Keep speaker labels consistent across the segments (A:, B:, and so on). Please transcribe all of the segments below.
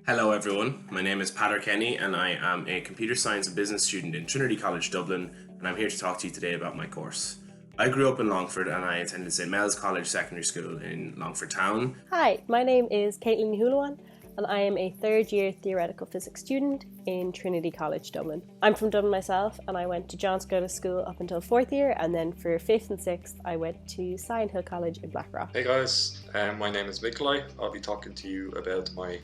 A: Hello everyone, my name is Pater Kenny and I am a computer science and business student in Trinity College Dublin, and I'm here to talk to you today about my course. I grew up in Longford and I attended St Mel's College Secondary School in Longford Town.
B: Hi, my name is Caitlin Hulawan and I am a third year theoretical physics student in Trinity College Dublin. I'm from Dublin myself and I went to John Scotus School up until 4th year, and then for 5th and 6th I went to Sion Hill College in Blackrock.
C: Hey guys, my name is Nikolai. I'll be talking to you about my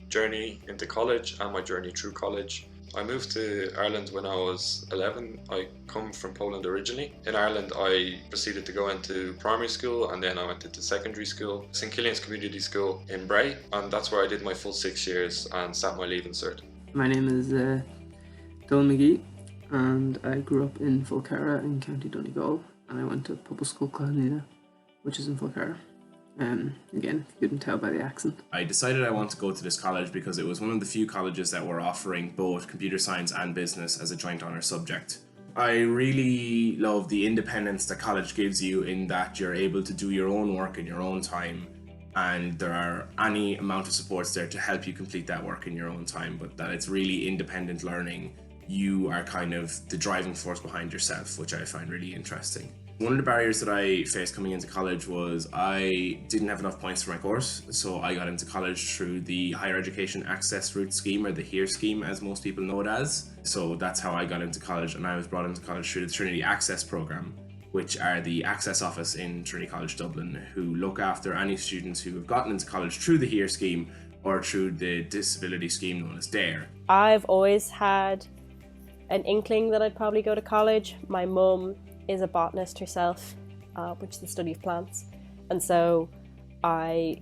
C: journey into college and my journey through college. I moved to Ireland when I was 11. I come from Poland originally. In Ireland I proceeded to go into primary school and then I went into secondary school, St Killian's Community School in Bray, and that's where I did my full 6 years and sat my leaving cert.
D: My name is Donal McGee and I grew up in Fulcara in County Donegal, and I went to public school Clonida, which is in Fulcara. Again, if you couldn't tell by the accent.
A: I decided I wanted to go to this college because it was one of the few colleges that were offering both computer science and business as a joint honour subject. I really love the independence that college gives you in that you're able to do your own work in your own time, and there are any amount of supports there to help you complete that work in your own time, but that it's really independent learning. You are kind of the driving force behind yourself, which I find really interesting. One of the barriers that I faced coming into college was I didn't have enough points for my course, so I got into college through the Higher Education Access Route Scheme, or the HEAR scheme as most people know it as. So that's how I got into college, and I was brought into college through the Trinity Access Programme, which are the Access Office in Trinity College Dublin, who look after any students who have gotten into college through the HEAR scheme or through the disability scheme known as DARE.
B: I've always had an inkling that I'd probably go to college. My mum is a botanist herself, which is the study of plants, and so I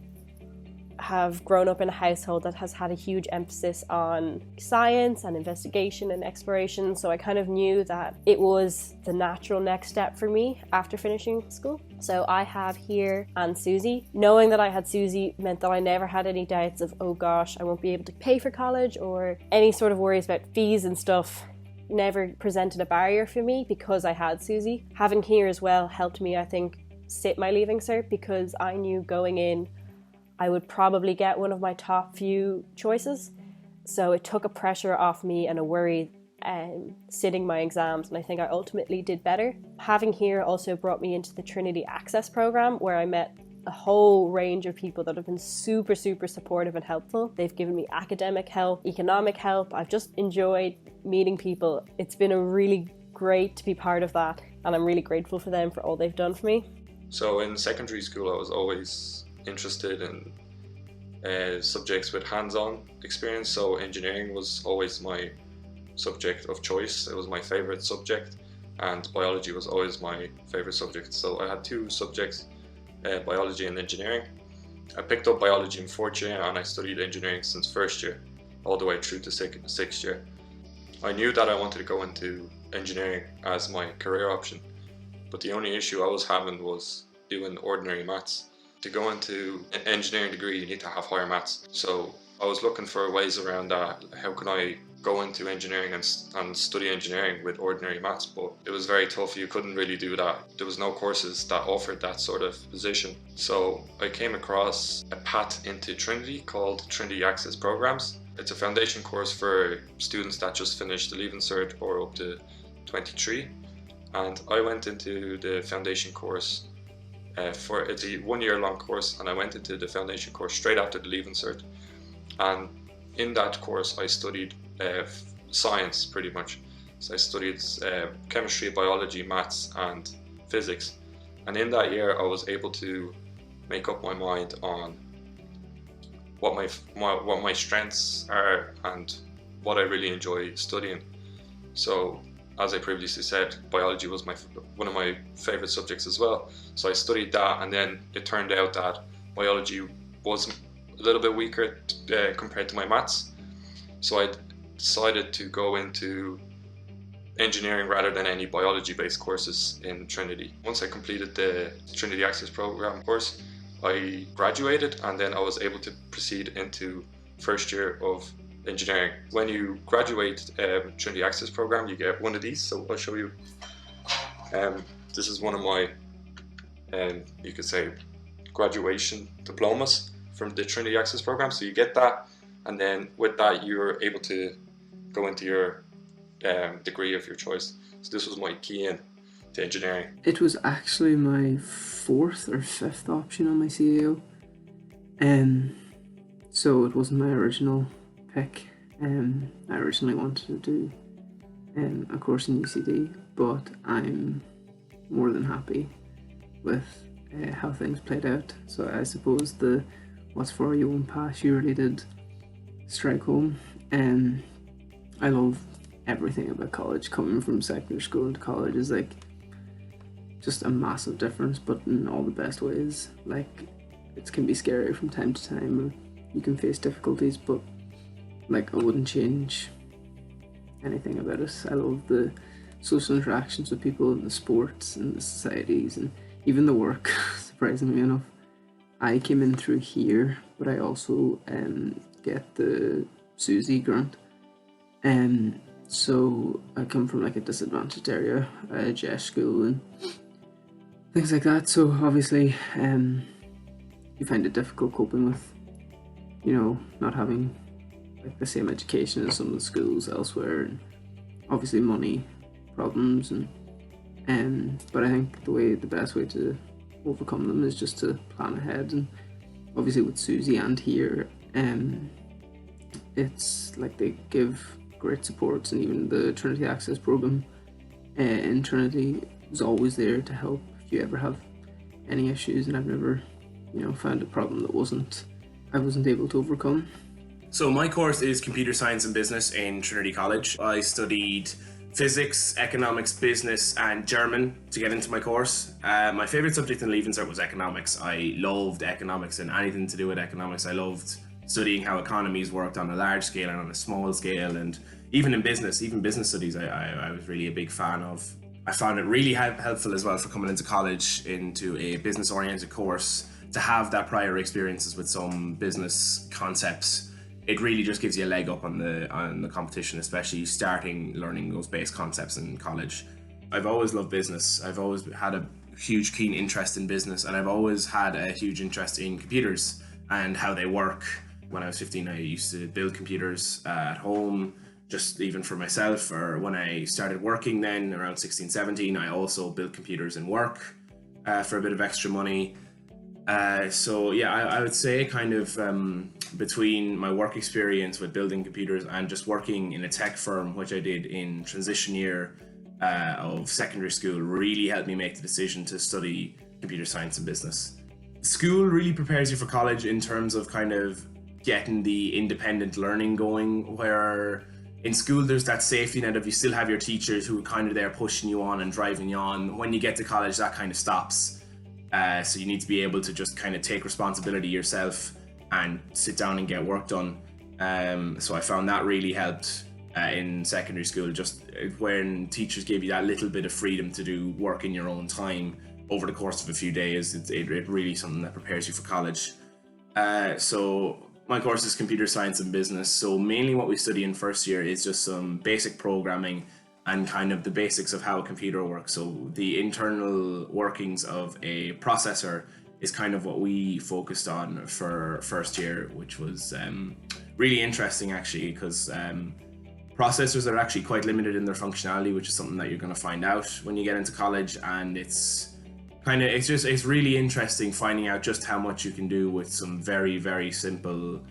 B: have grown up in a household that has had a huge emphasis on science and investigation and exploration, so I kind of knew that it was the natural next step for me after finishing school. So I have HEAR and Susie. Knowing that I had Susie meant that I never had any doubts of, oh gosh, I won't be able to pay for college, or any sort of worries about fees and stuff never presented a barrier for me because I had Susie. Having HEAR as well helped me, I think, sit my leaving cert, because I knew going in I would probably get one of my top few choices. So it took a pressure off me and a worry sitting my exams, and I think I ultimately did better. Having HEAR also brought me into the Trinity Access Programme, where I met a whole range of people that have been super supportive and helpful. They've given me academic help, economic help. I've just enjoyed meeting people. It's been a really great to be part of that, and I'm really grateful for them for all they've done for me.
C: So in secondary school I was always interested in subjects with hands-on experience, so engineering was always my subject of choice. It was my favourite subject, and biology was always my favourite subject. So I had two subjects, biology and engineering. I picked up biology in 4th year and I studied engineering since 1st year all the way through to 6th year. I knew that I wanted to go into engineering as my career option, but the only issue I was having was doing ordinary maths. To go into an engineering degree you need to have higher maths, so I was looking for ways around that. How can I go into engineering and study engineering with ordinary maths? But it was very tough. You couldn't really do that. There was no courses that offered that sort of position. So I came across a path into Trinity called Trinity Access Programs. It's a foundation course for students that just finished the leaving cert or up to 23. And I went into the foundation course it's a 1 year long course, and I went into the foundation course straight after the leaving cert. And in that course I studied science pretty much. So I studied chemistry, biology, maths and physics, and in that year I was able to make up my mind on what my strengths are and what I really enjoy studying. So as I previously said, biology was one of my favourite subjects as well. So I studied that, and then it turned out that biology was a little bit weaker compared to my maths. So I decided to go into engineering rather than any biology-based courses in Trinity. Once I completed the Trinity Access Programme course, I graduated, and then I was able to proceed into 1st year of engineering. When you graduate Trinity Access Programme, you get one of these, so I'll show you. This is one of my, you could say, graduation diplomas from the Trinity Access Programme. So you get that and then with that you're able to go into your degree of your choice. So this was my key in to engineering.
D: It was actually my fourth or fifth option on my CAO. So it wasn't my original pick. I originally wanted to do a course in UCD, but I'm more than happy with how things played out. So I suppose the what's for you won't pass you really did strike home. I love everything about college. Coming from secondary school into college is like just a massive difference, but in all the best ways. Like, it can be scary from time to time, or you can face difficulties, but like, I wouldn't change anything about it. I love the social interactions with people, and the sports and the societies, and even the work. Surprisingly enough, I came in through here, but I also get the Susie grant, so I come from like a disadvantaged area, a JESH school and things like that. So obviously, you find it difficult coping with, not having like the same education as some of the schools elsewhere, and obviously money problems, and but I think the best way to overcome them is just to plan ahead. And obviously with Susie and here, it's like they give great supports, and even the Trinity Access program in Trinity is always there to help if you ever have any issues, and I've never found a problem that I wasn't able to overcome.
A: So my course is Computer Science and Business in Trinity College. I studied physics, economics, business and German to get into my course. My favourite subject in Leaving Cert was economics. I loved economics and anything to do with economics. I loved studying how economies worked on a large scale and on a small scale, and even in business studies I was really a big fan of. I found it really helpful as well for coming into college into a business oriented course to have that prior experiences with some business concepts. It really just gives you a leg up on the competition, especially starting learning those base concepts in college. I've always loved business. I've always had a huge keen interest in business, and I've always had a huge interest in computers and how they work. When I was 15, I used to build computers at home, just even for myself, or when I started working then around 16, 17, I also built computers in work for a bit of extra money. So yeah, I would say kind of between my work experience with building computers and just working in a tech firm, which I did in transition year of secondary school, really helped me make the decision to study computer science and business. School really prepares you for college in terms of kind of getting the independent learning going, where in school there's that safety net of you still have your teachers who are kind of there pushing you on and driving you on. When you get to college, that kind of stops. So you need to be able to just kind of take responsibility yourself and sit down and get work done. So I found that really helped in secondary school, just when teachers gave you that little bit of freedom to do work in your own time over the course of a few days. It really something that prepares you for college. So my course is Computer Science and Business. So mainly what we study in first year is just some basic programming and kind of the basics of how a computer works. So the internal workings of a processor is kind of what we focused on for first year, which was really interesting actually, because processors are actually quite limited in their functionality, which is something that you're going to find out when you get into college. And it's really interesting finding out just how much you can do with some very, very simple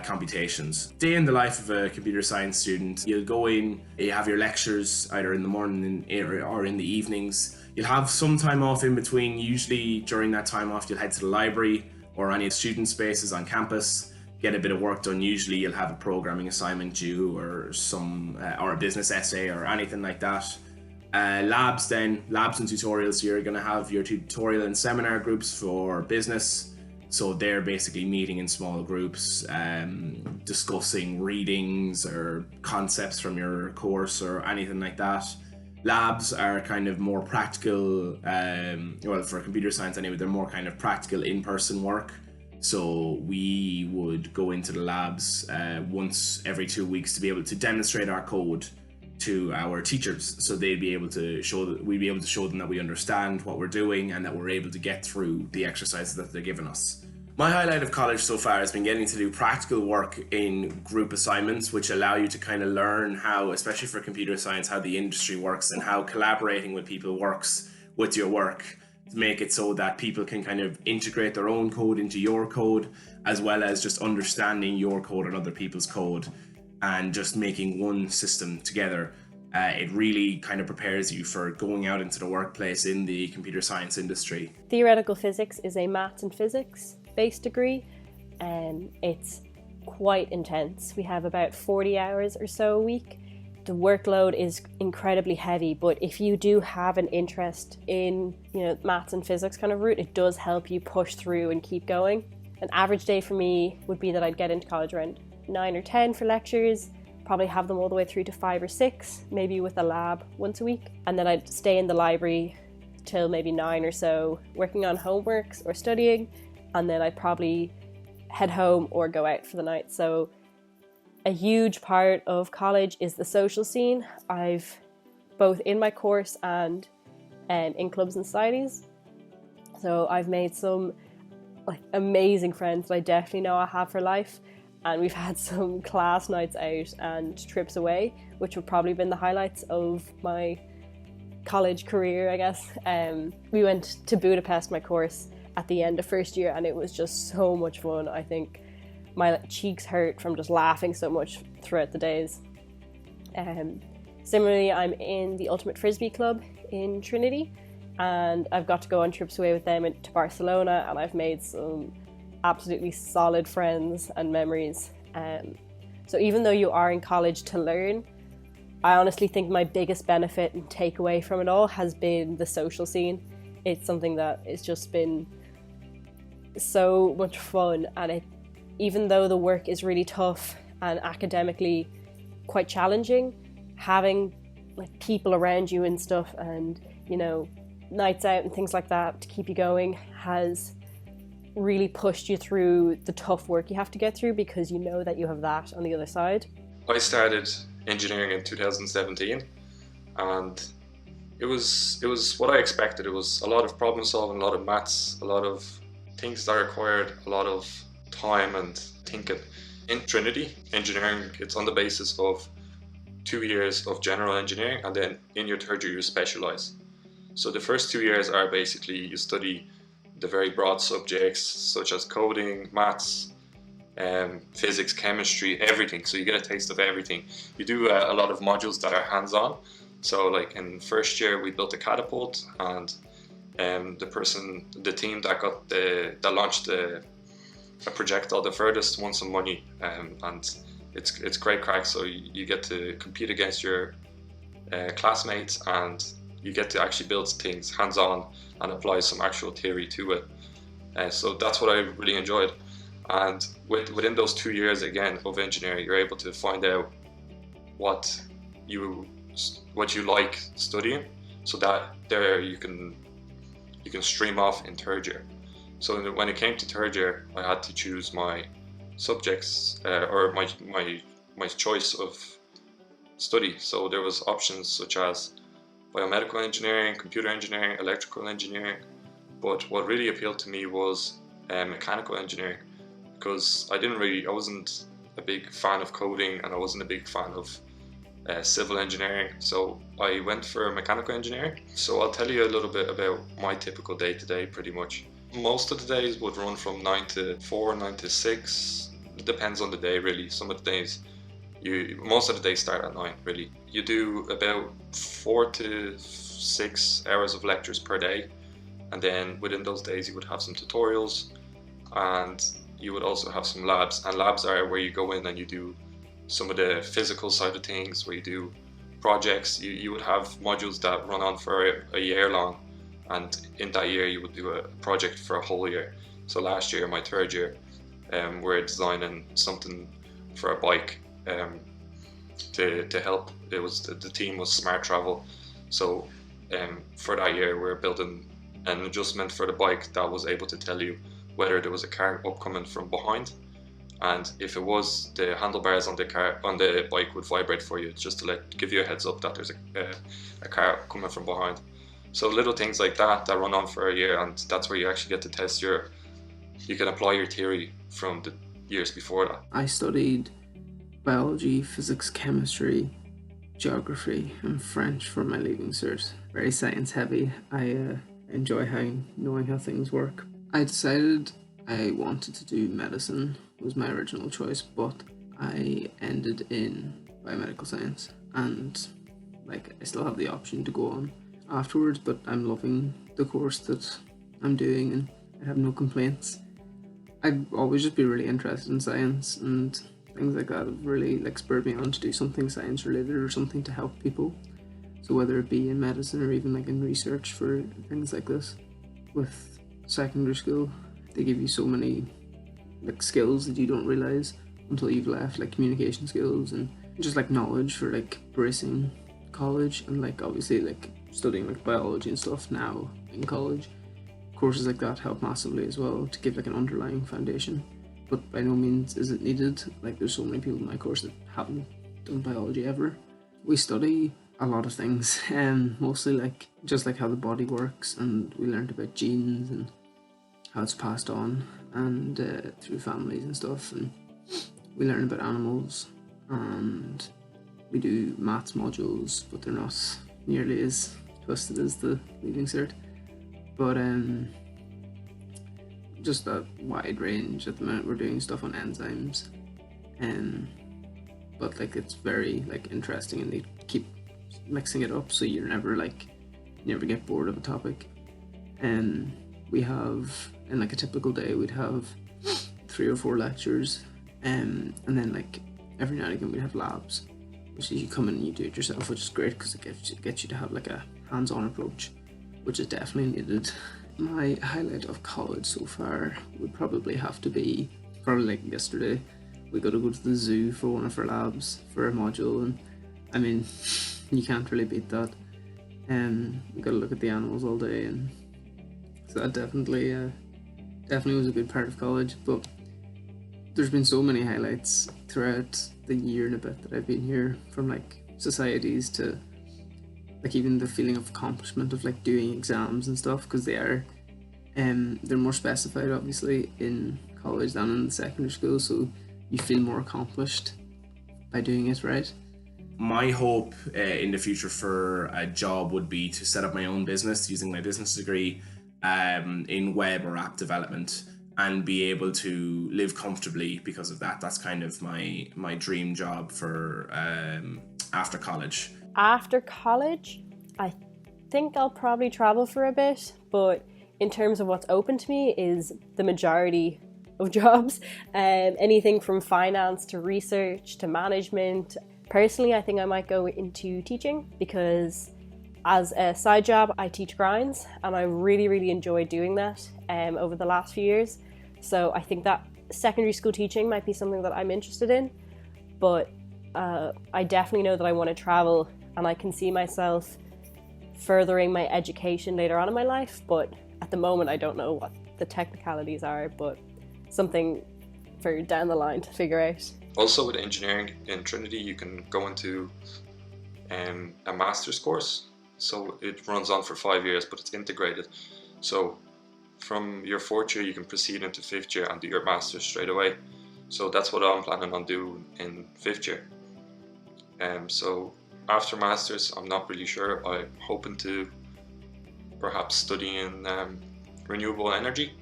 A: computations. Day in the life of a computer science student: you'll go in, you have your lectures either in the morning or in the evenings. You'll have some time off in between. Usually during that time off, you'll head to the library or any student spaces on campus, get a bit of work done. Usually you'll have a programming assignment due, or or a business essay or anything like that. Labs and tutorials. You're going to have your tutorial and seminar groups for business. So they're basically meeting in small groups, discussing readings or concepts from your course or anything like that. Labs are kind of more practical, for computer science anyway, they're more kind of practical in-person work. So we would go into the labs once every 2 weeks to be able to demonstrate our code to our teachers, so we'd be able to show them that we understand what we're doing and that we're able to get through the exercises that they're giving us. My highlight of college so far has been getting to do practical work in group assignments, which allow you to kind of learn how, especially for computer science, how the industry works and how collaborating with people works with your work, to make it so that people can kind of integrate their own code into your code, as well as just understanding your code and other people's code and just making one system together. It really kind of prepares you for going out into the workplace in the computer science industry.
B: Theoretical physics is a maths and physics based degree, and it's quite intense. We have about 40 hours or so a week. The workload is incredibly heavy, but if you do have an interest in, maths and physics kind of route, it does help you push through and keep going. An average day for me would be that I'd get into college around 9 or 10 for lectures, probably have them all the way through to 5 or 6, maybe with a lab once a week. And then I'd stay in the library till maybe 9 or so, working on homeworks or studying. And then I'd probably head home or go out for the night. So a huge part of college is the social scene. I've both in my course and in clubs and societies. So I've made some amazing friends that I definitely know I have for life. And we've had some class nights out and trips away, which have probably been the highlights of my college career, I guess. We went to Budapest, my course, at the end of first year, and it was just so much fun. I think my cheeks hurt from just laughing so much throughout the days. Similarly, I'm in the Ultimate Frisbee Club in Trinity, and I've got to go on trips away with them to Barcelona, and I've made some absolutely solid friends and memories. So even though you are in college to learn, I honestly think my biggest benefit and takeaway from it all has been the social scene. It's something that it's just been so much fun, and even though the work is really tough and academically quite challenging, having people around you and stuff, and nights out and things like that to keep you going has really pushed you through the tough work you have to get through, because you know that you have that on the other side.
C: I started engineering in 2017, and it was what I expected. It was a lot of problem solving, a lot of maths, a lot of things that required a lot of time and thinking. In Trinity, engineering, it's on the basis of 2 years of general engineering, and then in your third year you specialize. So the first 2 years are basically you study the very broad subjects such as coding, maths, physics, chemistry, everything. So you get a taste of everything. You do a lot of modules that are hands-on. So like in first year we built a catapult, and the team that launched a projectile the furthest won some money, and it's great crack. So you get to compete against your classmates, and you get to actually build things hands-on and apply some actual theory to it. So that's what I really enjoyed. And within those 2 years again of engineering, you're able to find out what you like studying, so that there you can stream off in third year. So when it came to third year, I had to choose my subjects or my choice of study. So there was options such as biomedical engineering, computer engineering, electrical engineering, but what really appealed to me was mechanical engineering, because I wasn't a big fan of coding, and I wasn't a big fan of civil engineering, so I went for mechanical engineering. So I'll tell you a little bit about my typical day-to-day. Pretty much most of the days would run from 9 to 4, 9 to 6, it depends on the day really. Some of the days most of the days start at 9 really. You do about 4 to 6 hours of lectures per day, and then within those days you would have some tutorials, and you would also have some labs. And labs are where you go in and you do some of the physical side of things, where you do projects. You would have modules that run on for a year long, and in that year you would do a project for a whole year. So last year, my third year, we're designing something for a bike to help. It was the theme was smart travel. So for that year, we're building an adjustment for the bike that was able to tell you whether there was a car upcoming from behind, and if it was, the handlebars on the bike would vibrate for you, just to give you a heads up that there's a car coming from behind. So little things like that run on for a year, and that's where you actually get to test your you can apply your theory from the years before that.
D: I studied biology, physics, chemistry, geography and French for my leaving cert. Very science heavy. I enjoy knowing how things work. I decided I wanted to do medicine, was my original choice, but I ended in biomedical science, and like I still have the option to go on afterwards, but I'm loving the course that I'm doing and I have no complaints. I'd always just be really interested in science, and things like that have really like spurred me on to do something science related or something to help people. So whether it be in medicine or even like in research for things like this. With secondary school, they give you so many like skills that you don't realize until you've left, like communication skills and just like knowledge for like bracing college, and like obviously like studying like biology and stuff now in college. Courses like that help massively as well to give like an underlying foundation, but by no means is it needed. Like there's so many people in my course that haven't done biology ever. We study a lot of things, mostly like just like how the body works, and we learned about genes and how it's passed on and through families and stuff, and we learn about animals, and we do maths modules, but they're not nearly as twisted as the leaving cert. But just a wide range. At the minute we're doing stuff on enzymes, but like it's very like interesting, and they keep mixing it up so you never get bored of a topic. And we have, in like a typical day, we'd have 3 or 4 lectures, and then like every now and again we'd have labs, which is you come in and you do it yourself, which is great because it gets you to have like a hands-on approach, which is definitely needed. My highlight of college so far would probably have to be like yesterday. We got to go to the zoo for one of our labs for a module, and I mean, you can't really beat that. We got to look at the animals all day, and so that definitely was a good part of college. But there's been so many highlights throughout the year and a bit that I've been here, from like societies to like even the feeling of accomplishment of like doing exams and stuff, because they're more specified obviously in college than in the secondary school, so you feel more accomplished by doing it, right?
A: My hope in the future for a job would be to set up my own business using my business degree in web or app development, and be able to live comfortably because of that. That's kind of my dream job for after college.
B: After college, I think I'll probably travel for a bit, but in terms of what's open to me is the majority of jobs, anything from finance to research to management. Personally, I think I might go into teaching, because as a side job I teach grinds and I really enjoy doing that over the last few years. So I think that secondary school teaching might be something that I'm interested in, but I definitely know that I want to travel, and I can see myself furthering my education later on in my life, but at the moment I don't know what the technicalities are, but something for down the line to figure out.
C: Also with engineering in Trinity, you can go into a master's course, so it runs on for 5 years, but it's integrated. So from your 4th year you can proceed into 5th year and do your master's straight away. So that's what I'm planning on doing in 5th year. So after masters, I'm not really sure. I'm hoping to perhaps study in renewable energy,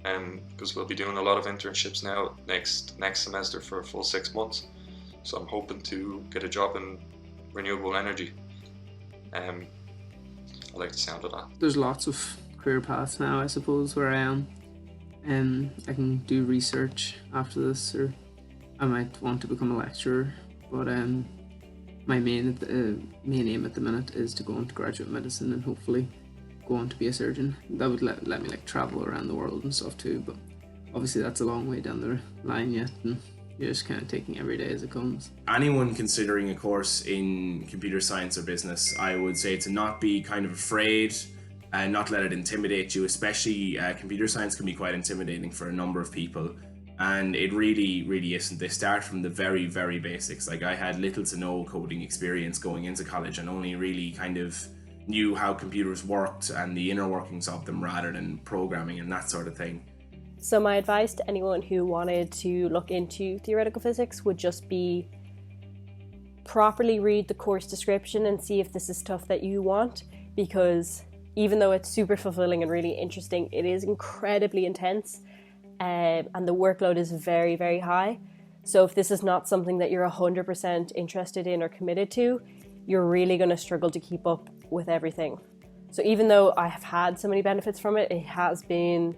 C: because we'll be doing a lot of internships now next semester for a full 6 months. So I'm hoping to get a job in renewable energy. I like the sound of that.
D: There's lots of career paths now, I suppose, where I am. I can do research after this, or I might want to become a lecturer, but my main aim at the minute is to go into graduate medicine and hopefully go on to be a surgeon. That would let me like travel around the world and stuff too, but obviously that's a long way down the line yet, and you're just kind of taking every day as it comes.
A: Anyone considering a course in computer science or business, I would say to not be kind of afraid and not let it intimidate you, especially computer science can be quite intimidating for a number of people. And it really isn't. They start from the very basics. Like I had little to no coding experience going into college, and only really kind of knew how computers worked and the inner workings of them rather than programming and that sort of thing.
B: So my advice to anyone who wanted to look into theoretical physics would just be properly read the course description and see if this is stuff that you want, because even though it's super fulfilling and really interesting, it is incredibly intense, and the workload is very, very high. So if this is not something that you're 100% interested in or committed to, you're really going to struggle to keep up with everything. So even though I have had so many benefits from it, it has been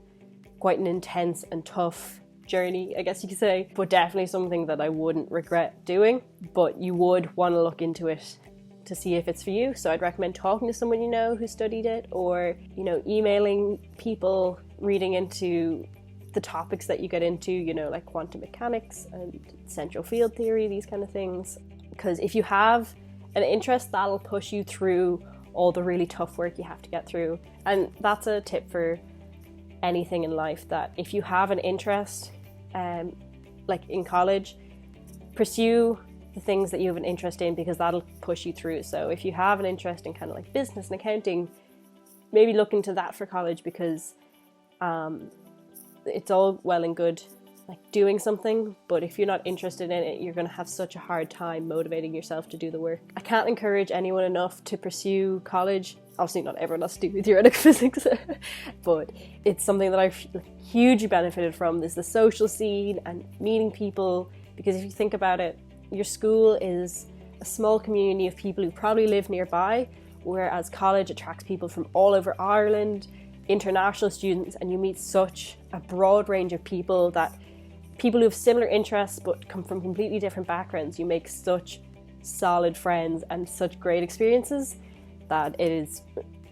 B: quite an intense and tough journey, I guess you could say, but definitely something that I wouldn't regret doing. But you would want to look into it to see if it's for you. So I'd recommend talking to someone you know who studied it, or, you know, emailing people, reading into the topics that you get into, you know, like quantum mechanics and central field theory, these kind of things. Because if you have an interest, that'll push you through all the really tough work you have to get through. And that's a tip for anything in life, that if you have an interest, like in college, pursue the things that you have an interest in, because that'll push you through. So if you have an interest in kind of like business and accounting, maybe look into that for college, because it's all well and good like doing something, but if you're not interested in it, you're going to have such a hard time motivating yourself to do the work. I can't encourage anyone enough to pursue college. Obviously not everyone has to do theoretical physics, but it's something that I've hugely benefited from. There's the social scene and meeting people, because if you think about it, your school is a small community of people who probably live nearby, whereas college attracts people from all over Ireland, international students, and you meet such a broad range of people, that people who have similar interests but come from completely different backgrounds, you make such solid friends and such great experiences that it has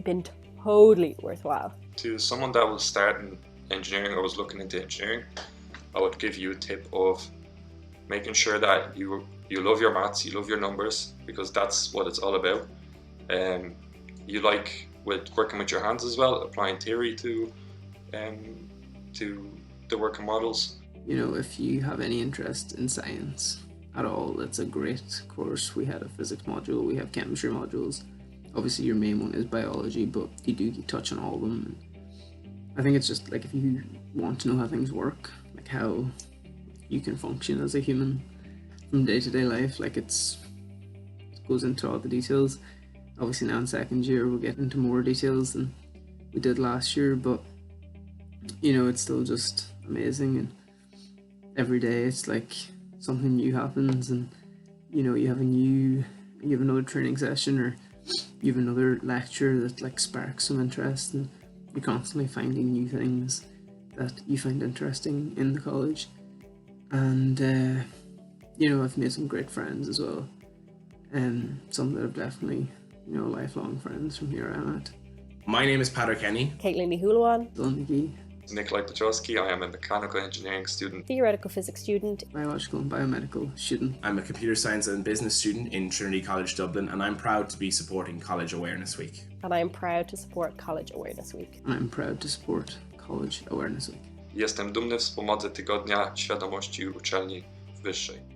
B: been totally worthwhile.
C: To someone that was starting engineering or was looking into engineering, I would give you a tip of making sure that you love your maths, you love your numbers, because that's what it's all about. You like with working with your hands as well, applying theory to the working models.
D: You know, if you have any interest in science at all, it's a great course. We had a physics module, we have chemistry modules. Obviously your main one is biology, but you do touch on all of them. I think it's just like, if you want to know how things work, like how you can function as a human from day-to-day life, like it goes into all the details. Obviously now in second year we'll get into more details than we did last year, but you know, it's still just amazing, and every day it's like something new happens, and you know, you have another training session, or you have another lecture that like sparks some interest, and you're constantly finding new things that you find interesting in the college. And you know, I've made some great friends as well, and some that have definitely, you know, lifelong friends from here I'm at.
A: My name is Patrick Kenny.
B: Caitlin Hulawan.
D: Dylan McGee.
C: Nikolai Petrosky. I am a mechanical engineering student.
B: Theoretical physics student.
D: Biological and biomedical student.
A: I'm a computer science and business student in Trinity College Dublin, and I'm proud to be supporting College Awareness Week.
B: And I am proud to support College Awareness Week.
D: And I'm proud to support College Awareness Week.
C: Jestem dumny w wspomodze Tygodnia Świadomości Uczelni Wyższej.